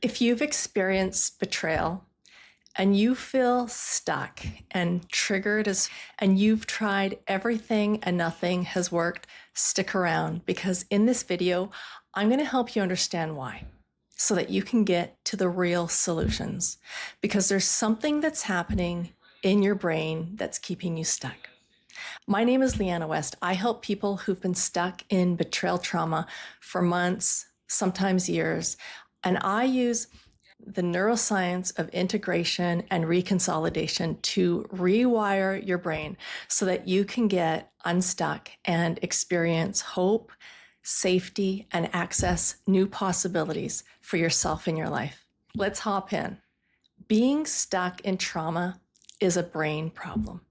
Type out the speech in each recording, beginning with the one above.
If you've experienced betrayal and you feel stuck and triggered and you've tried everything and nothing has worked, stick around because in this video, I'm going to help you understand why so that you can get to the real solutions because there's something that's happening in your brain that's keeping you stuck. My name is Liana West. I help people who've been stuck in betrayal trauma for months, sometimes years, and I use the neuroscience of integration and reconsolidation to rewire your brain so that you can get unstuck and experience hope, safety, and access new possibilities for yourself in your life. Let's hop in. Being stuck in trauma is a brain problem.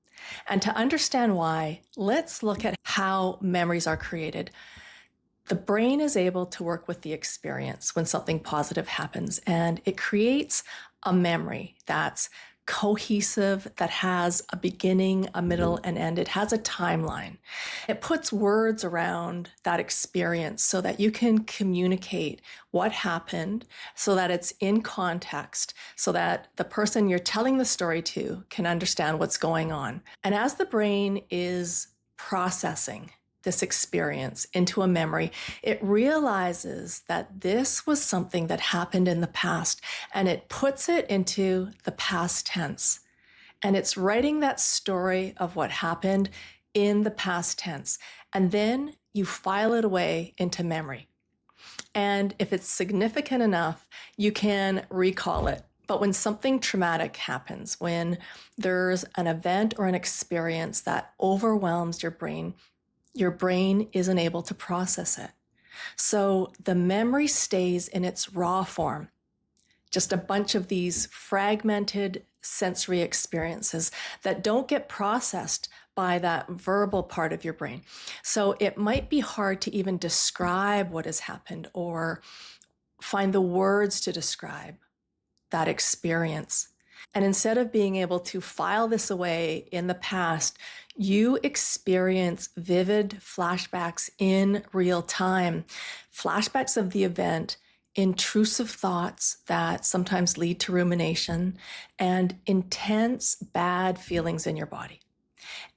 And to understand why, let's look at how memories are created. The brain is able to work with the experience when something positive happens, and it creates a memory that's cohesive, that has a beginning, a middle, and end. It has a timeline. It puts words around that experience so that you can communicate what happened, so that it's in context, so that the person you're telling the story to can understand what's going on. And as the brain is processing this experience into a memory, it realizes that this was something that happened in the past, and it puts it into the past tense. And it's writing that story of what happened in the past tense. And then you file it away into memory. And if it's significant enough, you can recall it. But when something traumatic happens, when there's an event or an experience that overwhelms your brain isn't able to process it. So the memory stays in its raw form, just a bunch of these fragmented sensory experiences that don't get processed by that verbal part of your brain. So it might be hard to even describe what has happened or find the words to describe that experience. And instead of being able to file this away in the past, you experience vivid flashbacks in real time, flashbacks of the event, intrusive thoughts that sometimes lead to rumination, and intense bad feelings in your body.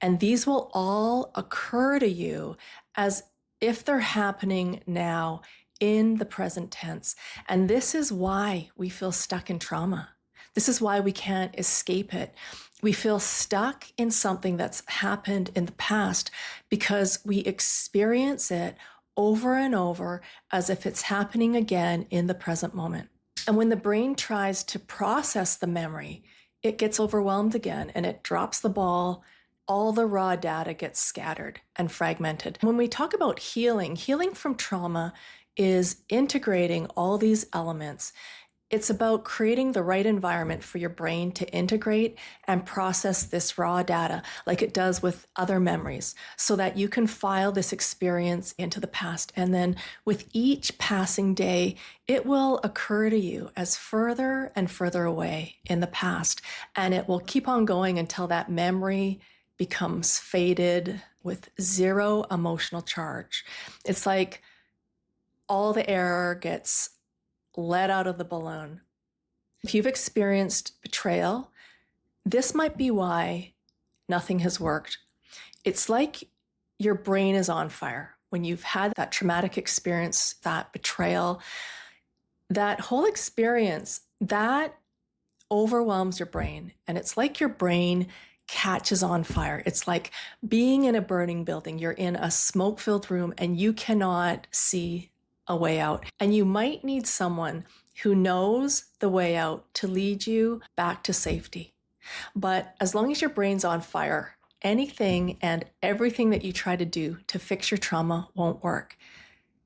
And these will all occur to you as if they're happening now in the present tense. And this is why we feel stuck in trauma. This is why we can't escape it. We feel stuck in something that's happened in the past because we experience it over and over as if it's happening again in the present moment. And when the brain tries to process the memory, it gets overwhelmed again and it drops the ball. All the raw data gets scattered and fragmented. When we talk about healing from trauma is integrating all these elements. It's about creating the right environment for your brain to integrate and process this raw data like it does with other memories so that you can file this experience into the past. And then with each passing day, it will occur to you as further and further away in the past. And it will keep on going until that memory becomes faded with zero emotional charge. It's like all the air gets let out of the balloon. If you've experienced betrayal, this might be why nothing has worked. It's like your brain is on fire. When you've had that traumatic experience, that betrayal, that whole experience, that overwhelms your brain. And it's like your brain catches on fire. It's like being in a burning building. You're in a smoke-filled room and you cannot see a way out. And you might need someone who knows the way out to lead you back to safety. But as long as your brain's on fire, anything and everything that you try to do to fix your trauma won't work.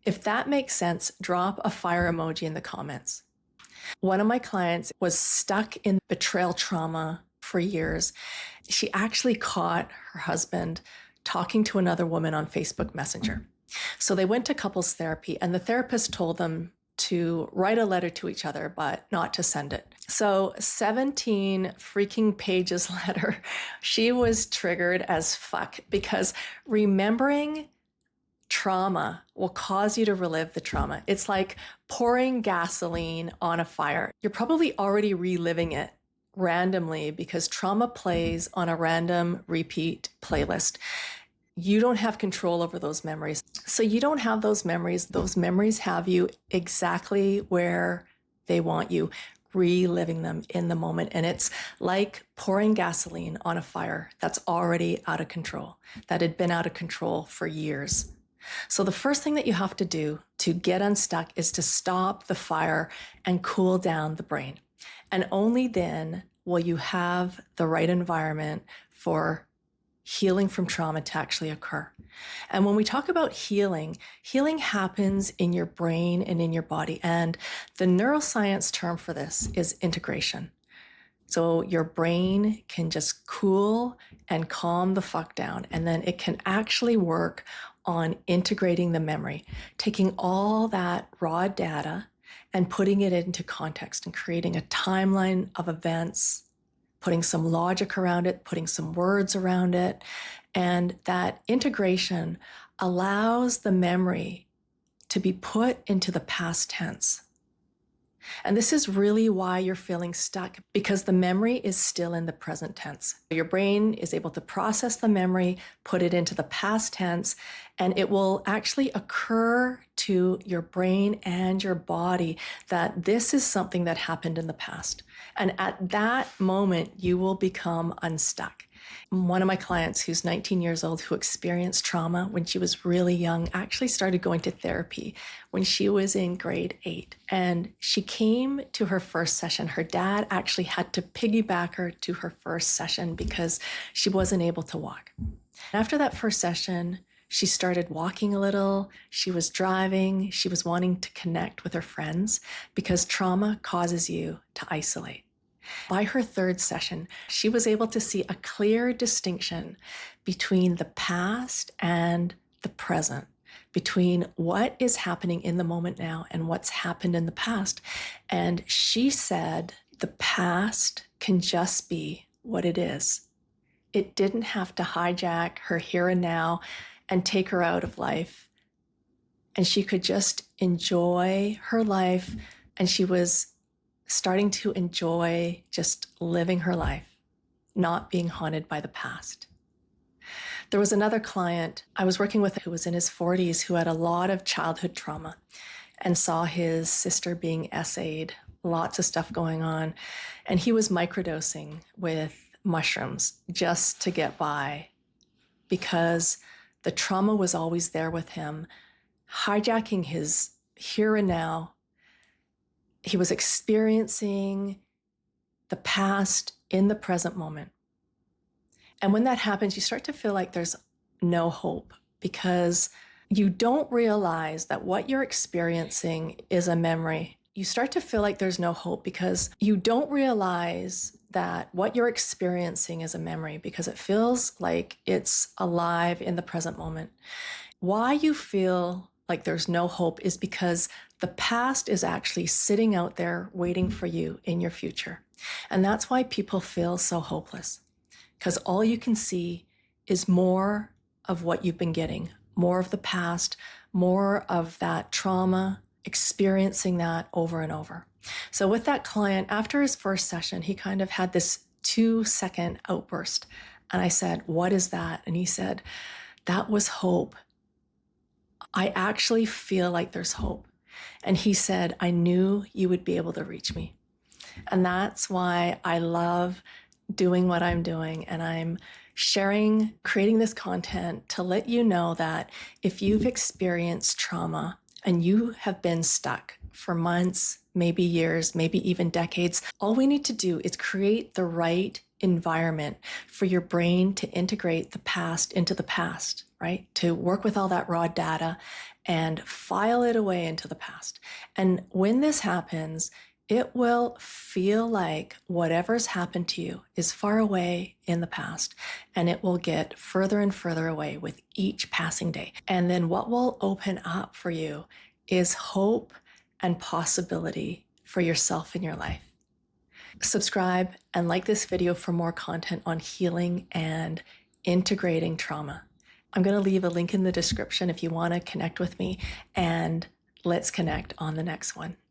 If that makes sense, drop a fire emoji in the comments. One of my clients was stuck in betrayal trauma for years. She actually caught her husband talking to another woman on Facebook Messenger. So they went to couples therapy and the therapist told them to write a letter to each other, but not to send it. So 17 freaking pages later, she was triggered as fuck because remembering trauma will cause you to relive the trauma. It's like pouring gasoline on a fire. You're probably already reliving it randomly because trauma plays on a random repeat playlist. You don't have control over those memories. So you don't have those memories. Those memories have you exactly where they want you, reliving them in the moment. And it's like pouring gasoline on a fire that's already out of control, that had been out of control for years. So the first thing that you have to do to get unstuck is to stop the fire and cool down the brain. And only then will you have the right environment for healing from trauma to actually occur. And when we talk about healing, healing happens in your brain and in your body. And the neuroscience term for this is integration. So your brain can just cool and calm the fuck down. And then it can actually work on integrating the memory, taking all that raw data and putting it into context and creating a timeline of events, putting some logic around it, putting some words around it. And that integration allows the memory to be put into the past tense. And this is really why you're feeling stuck, because the memory is still in the present tense. Your brain is able to process the memory, put it into the past tense, and it will actually occur to your brain and your body that this is something that happened in the past. And at that moment, you will become unstuck. One of my clients who's 19 years old, who experienced trauma when she was really young, actually started going to therapy when she was in grade 8. And she came to her first session. Her dad actually had to piggyback her to her first session because she wasn't able to walk. After that first session, she started walking a little. She was driving. She was wanting to connect with her friends because trauma causes you to isolate. By her third session, she was able to see a clear distinction between the past and the present, between what is happening in the moment now and what's happened in the past. And she said the past can just be what it is. It didn't have to hijack her here and now and take her out of life. And she could just enjoy her life. And she was starting to enjoy just living her life, not being haunted by the past. There was another client I was working with who was in his 40s who had a lot of childhood trauma and saw his sister being essayed, lots of stuff going on. And he was microdosing with mushrooms just to get by because the trauma was always there with him, hijacking his here and now. He was experiencing the past in the present moment. And when that happens, you start to feel like there's no hope because you don't realize that what you're experiencing is a memory. You start to feel like there's no hope because you don't realize that what you're experiencing is a memory because it feels like it's alive in the present moment. Why you feel like there's no hope is because the past is actually sitting out there waiting for you in your future. And that's why people feel so hopeless, because all you can see is more of what you've been getting, more of the past, more of that trauma, experiencing that over and over. So with that client, after his first session, he kind of had this 2-second outburst. And I said, "What is that?" And he said, "That was hope. I actually feel like there's hope." And he said, "I knew you would be able to reach me." And that's why I love doing what I'm doing. And I'm sharing, creating this content to let you know that if you've experienced trauma and you have been stuck for months, maybe years, maybe even decades, all we need to do is create the right environment for your brain to integrate the past into the past, right? To work with all that raw data and file it away into the past. And when this happens, it will feel like whatever's happened to you is far away in the past, and it will get further and further away with each passing day. And then what will open up for you is hope and possibility for yourself in your life. Subscribe and like this video for more content on healing and integrating trauma. I'm going to leave a link in the description if you want to connect with me, and let's connect on the next one.